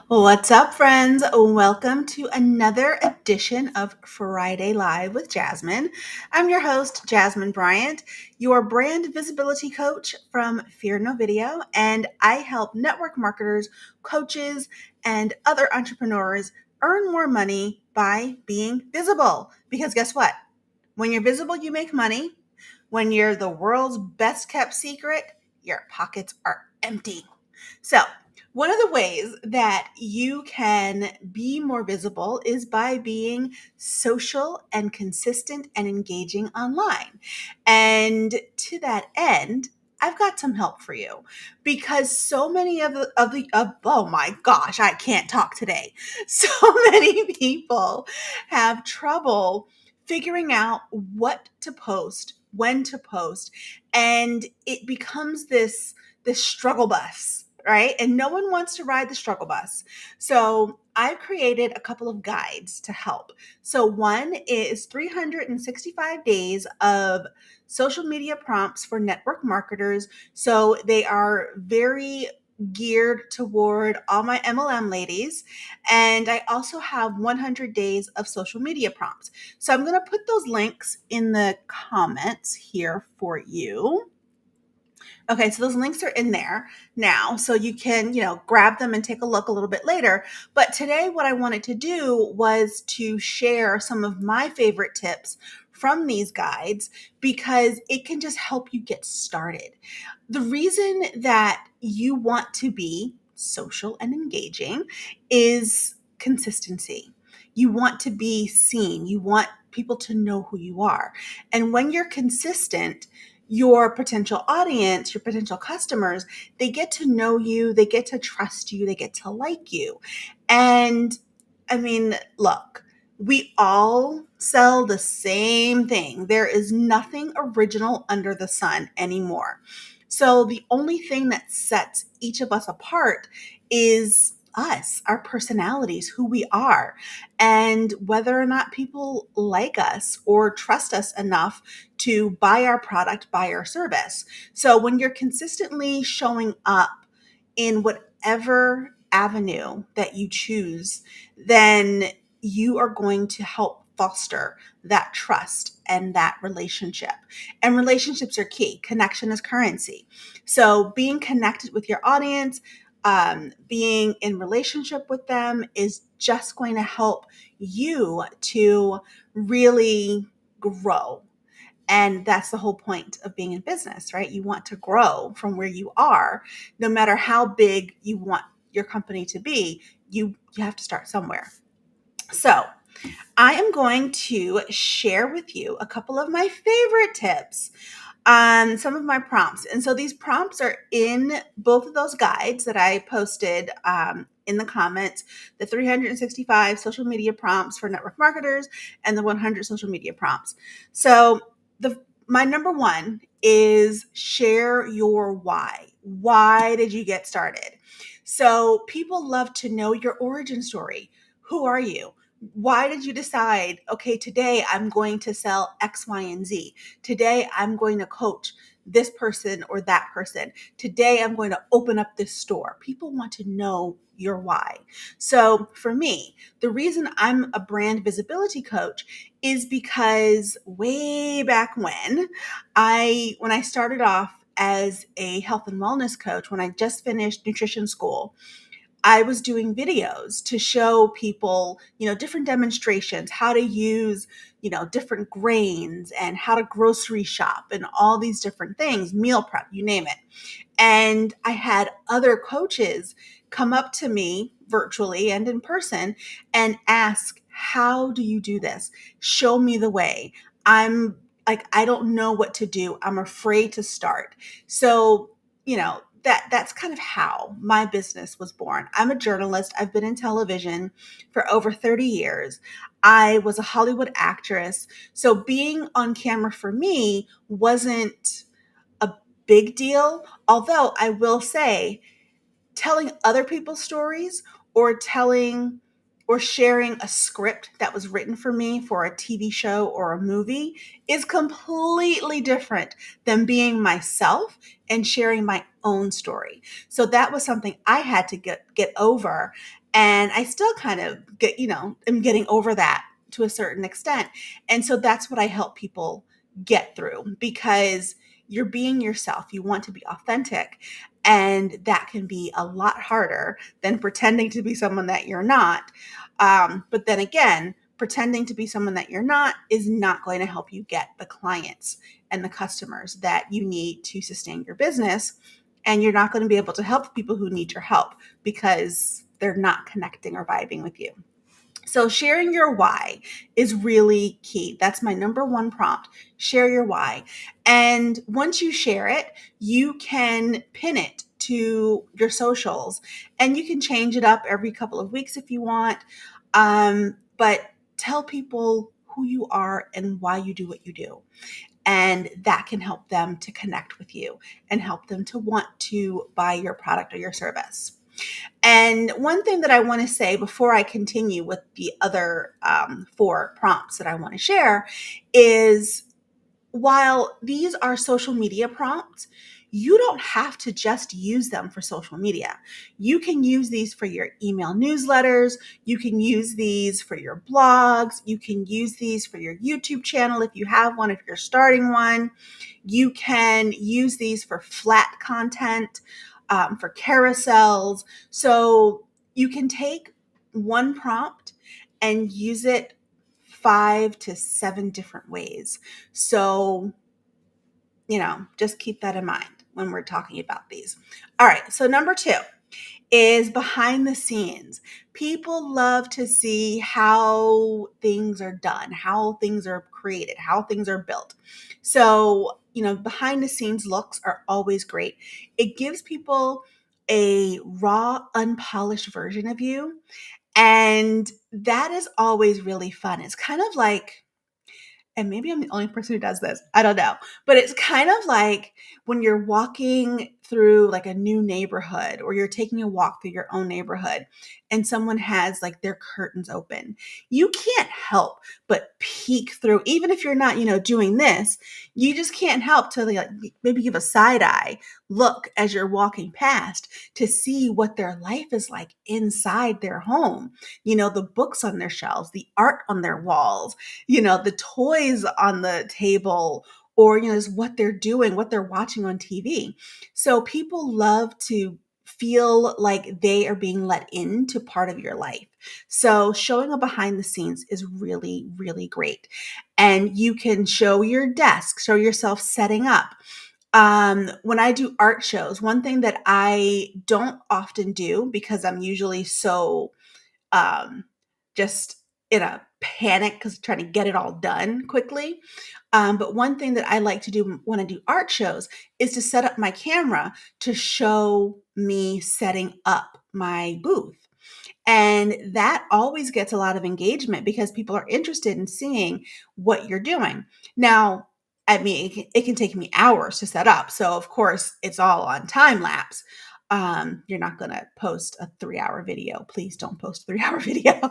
What's up, friends? Welcome to another edition of Friday Live with Jasmine. I'm your host, Jasmine Bryant, your brand visibility coach from Fear No Video, and I help network marketers, coaches, and other entrepreneurs earn more money by being visible. Because guess what? When you're visible, you make money. When you're the world's best kept secret, your pockets are empty. So, one of the ways that you can be more visible is by being social and consistent and engaging online. And to that end, I've got some help for you because so many oh my gosh, I can't talk today. So many people have trouble figuring out what to post, when to post, and it becomes this struggle bus, right? And no one wants to ride the struggle bus. So I've created a couple of guides to help. So one is 365 days of social media prompts for network marketers. So they are very geared toward all my MLM ladies. And I also have 100 days of social media prompts. So I'm going to put those links in the comments here for you. Okay, so those links are in there now, so you can, grab them and take a look a little bit later. But today, what I wanted to do was to share some of my favorite tips from these guides because it can just help you get started. The reason that you want to be social and engaging is consistency. You want to be seen, you want people to know who you are. And when you're consistent, your potential audience, your potential customers, they get to know you, they get to trust you, they get to like you. And I mean, look, we all sell the same thing. There is nothing original under the sun anymore. So the only thing that sets each of us apart is us, our personalities, who we are, and whether or not people like us or trust us enough to buy our product, buy our service. So when you're consistently showing up in whatever avenue that you choose, then you are going to help foster that trust and that relationship. And relationships are key. Connection is currency. So being connected with your audience, being in relationship with them is just going to help you to really grow. And that's the whole point of being in business, right? You want to grow from where you are, no matter how big you want your company to be, you have to start somewhere. So, I am going to share with you a couple of my favorite tips on some of my prompts. And so these prompts are in both of those guides that I posted in the comments, the 365 social media prompts for network marketers and the 100 social media prompts. So my number one is share your why. Why did you get started? So people love to know your origin story. Who are you? Why did you decide, okay, today I'm going to sell X, Y, and Z? Today I'm going to coach this person or that person. Today I'm going to open up this store. People want to know your why. So for me, the reason I'm a brand visibility coach is because way back when I started off as a health and wellness coach, when I just finished nutrition school, I was doing videos to show people, different demonstrations, how to use, different grains and how to grocery shop and all these different things, meal prep, you name it. And I had other coaches come up to me virtually and in person and ask, how do you do this? Show me the way. I'm like, I don't know what to do. I'm afraid to start. So, that's kind of how my business was born. I'm a journalist. I've been in television for over 30 years. I was a Hollywood actress. So being on camera for me wasn't a big deal. Although I will say, telling other people's stories or telling or sharing a script that was written for me for a TV show or a movie is completely different than being myself and sharing my own story. So that was something I had to get over. And I still kind of am getting over that to a certain extent. And so that's what I help people get through, because you're being yourself. You want to be authentic. And that can be a lot harder than pretending to be someone that you're not. But then again, pretending to be someone that you're not is not going to help you get the clients and the customers that you need to sustain your business. And you're not going to be able to help the people who need your help because they're not connecting or vibing with you. So sharing your why is really key. That's my number one prompt. Share your why. And once you share it, you can pin it to your socials, and you can change it up every couple of weeks if you want. But tell people who you are and why you do what you do. And that can help them to connect with you and help them to want to buy your product or your service. And one thing that I want to say before I continue with the other 4 prompts that I want to share is, while these are social media prompts, you don't have to just use them for social media. You can use these for your email newsletters. You can use these for your blogs. You can use these for your YouTube channel if you have one, if you're starting one. You can use these for flat content, for carousels. So you can take one prompt and use it 5 to 7 different ways. So, just keep that in mind when we're talking about these. All right. So number 2 is behind the scenes. People love to see how things are done, how things are created, how things are built. So, behind the scenes looks are always great. It gives people a raw, unpolished version of you. And that is always really fun. It's kind of like, and maybe I'm the only person who does this, I don't know, but it's kind of like when you're walking through like a new neighborhood, or you're taking a walk through your own neighborhood, and someone has like their curtains open. You can't help but peek through, even if you're not, doing this. You just can't help to like maybe give a side eye look as you're walking past to see what their life is like inside their home. The books on their shelves, the art on their walls, the toys on the table, or, just what they're doing, what they're watching on TV. So people love to feel like they are being let into part of your life. So showing a behind the scenes is really, really great. And you can show your desk, show yourself setting up. When I do art shows, one thing that I don't often do, because I'm usually so um, just in a panic because trying to get it all done quickly. But one thing that I like to do when I do art shows is to set up my camera to show me setting up my booth. And that always gets a lot of engagement because people are interested in seeing what you're doing. Now, I mean, it can take me hours to set up. So, of course, it's all on time lapse. You're not going to post a 3-hour video. Please don't post a 3-hour video.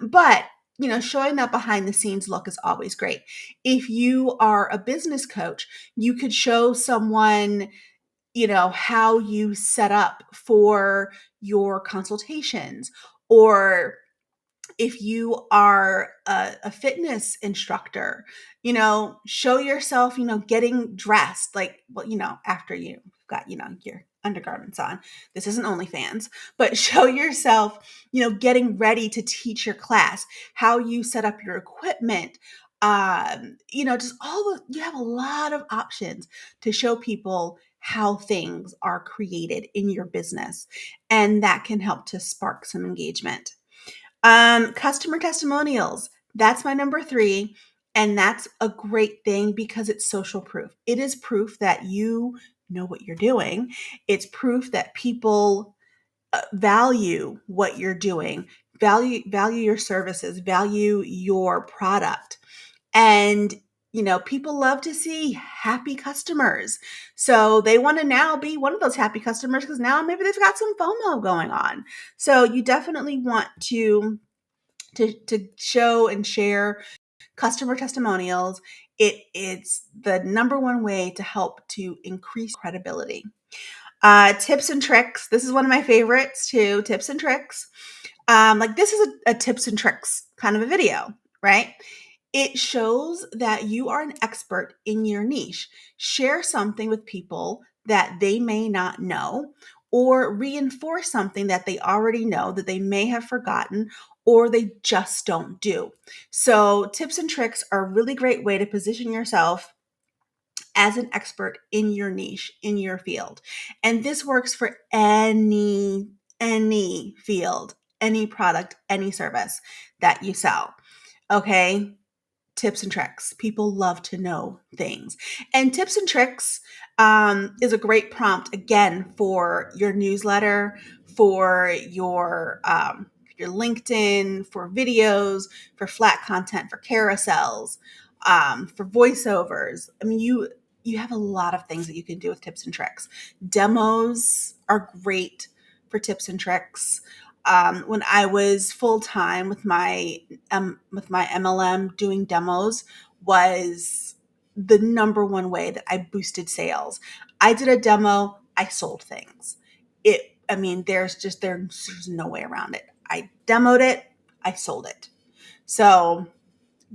But showing that behind the scenes look is always great. If you are a business coach, you could show someone how you set up for your consultations. Or if you are a fitness instructor, show yourself, getting dressed, like, well, after you've got, your undergarments on. This isn't OnlyFans, but show yourself, getting ready to teach your class, how you set up your equipment. Just you have a lot of options to show people how things are created in your business. And that can help to spark some engagement. Customer testimonials. That's my number 3. And that's a great thing because it's social proof. It is proof that you know what you're doing. It's proof that people value what you're doing, value your services, value your product. And people love to see happy customers. So they want to now be one of those happy customers because now maybe they've got some FOMO going on. So you definitely want to show and share customer testimonials. It's the number one way to help to increase credibility. Tips and tricks. This is one of my favorites too. Tips and tricks. Like this is a tips and tricks kind of a video, right? It shows that you are an expert in your niche. Share something with people that they may not know, or reinforce something that they already know that they may have forgotten or they just don't do. So, tips and tricks are a really great way to position yourself as an expert in your niche, in your field. And this works for any field, any product, any service that you sell. Okay? Tips and tricks. People love to know things. And tips and tricks is a great prompt again for your newsletter, for your LinkedIn, for videos, for flat content, for carousels, for voiceovers. I mean, you have a lot of things that you can do with tips and tricks. Demos are great for tips and tricks. When I was full time with my MLM, doing demos was the number one way that I boosted sales. I did a demo, I sold things. I mean, there's no way around it. I demoed it, I sold it. So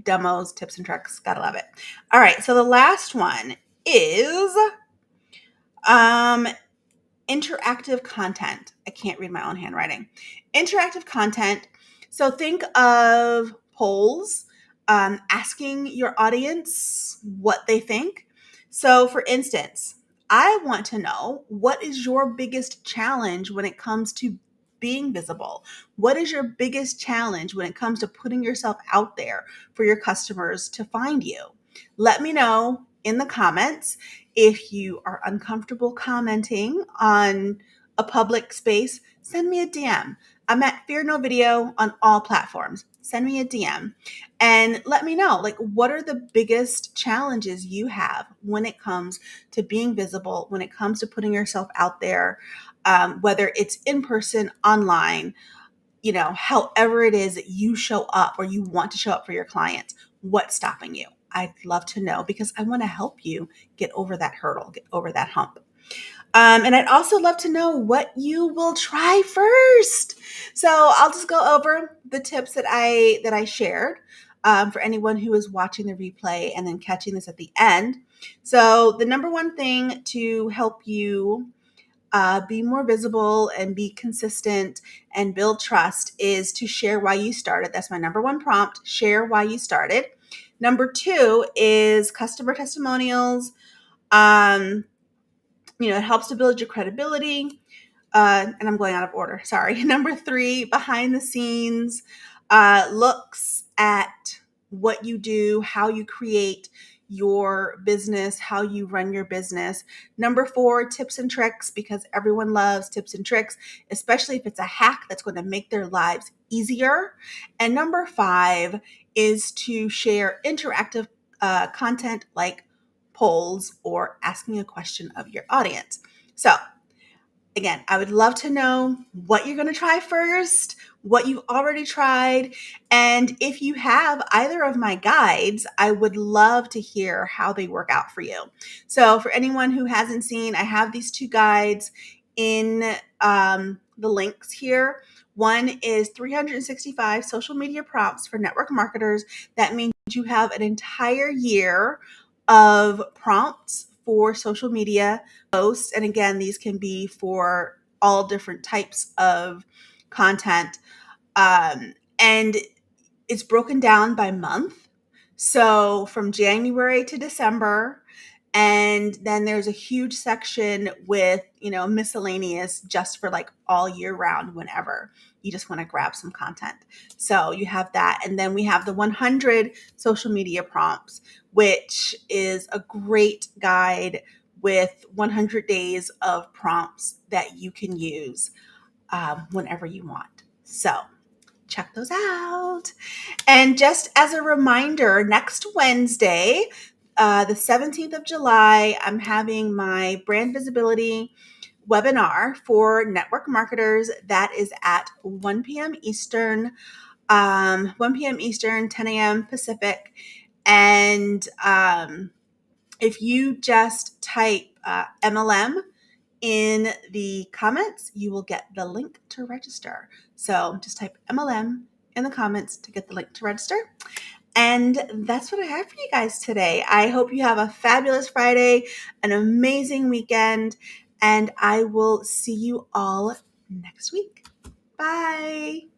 demos, tips and tricks, gotta love it. All right, so the last one is um, interactive content. I can't read my own handwriting. Interactive content. So think of polls, asking your audience what they think. So, for instance, I want to know, what is your biggest challenge when it comes to being visible? What is your biggest challenge when it comes to putting yourself out there for your customers to find you? Let me know in the comments. If you are uncomfortable commenting on a public space, send me a DM. I'm at Fear No Video on all platforms. Send me a DM and let me know, like, what are the biggest challenges you have when it comes to being visible, when it comes to putting yourself out there, whether it's in person, online, however it is that you show up or you want to show up for your clients. What's stopping you? I'd love to know because I want to help you get over that hurdle, get over that hump. And I'd also love to know what you will try first. So I'll just go over the tips that I shared for anyone who is watching the replay and then catching this at the end. So the number one thing to help you be more visible and be consistent and build trust is to share why you started. That's my number one prompt. Share why you started. Number two is customer testimonials. It helps to build your credibility. And I'm going out of order. Sorry. Number three, behind the scenes, looks at what you do, how you create your business, how you run your business. Number four, tips and tricks, because everyone loves tips and tricks, especially if it's a hack that's going to make their lives easier. And number five is to share interactive content like polls or asking a question of your audience. So again, I would love to know what you're going to try first, what you've already tried. And if you have either of my guides, I would love to hear how they work out for you. So, for anyone who hasn't seen, I have these two guides in the links here. One is 365 social media prompts for network marketers. That means you have an entire year of prompts for social media posts. And again, these can be for all different types of content. And it's broken down by month. So from January to December. And then there's a huge section with, miscellaneous just for like all year round, whenever you just want to grab some content. So you have that. And then we have the 100 social media prompts, which is a great guide with 100 days of prompts that you can use whenever you want. So check those out. And just as a reminder, next Wednesday, the 17th of July, I'm having my brand visibility webinar for network marketers. That is at 1 p.m. Eastern, 1 p.m. Eastern, 10 a.m. Pacific. And if you just type MLM in the comments, you will get the link to register. So just type MLM in the comments to get the link to register. And that's what I have for you guys today. I hope you have a fabulous Friday, an amazing weekend, and I will see you all next week. Bye.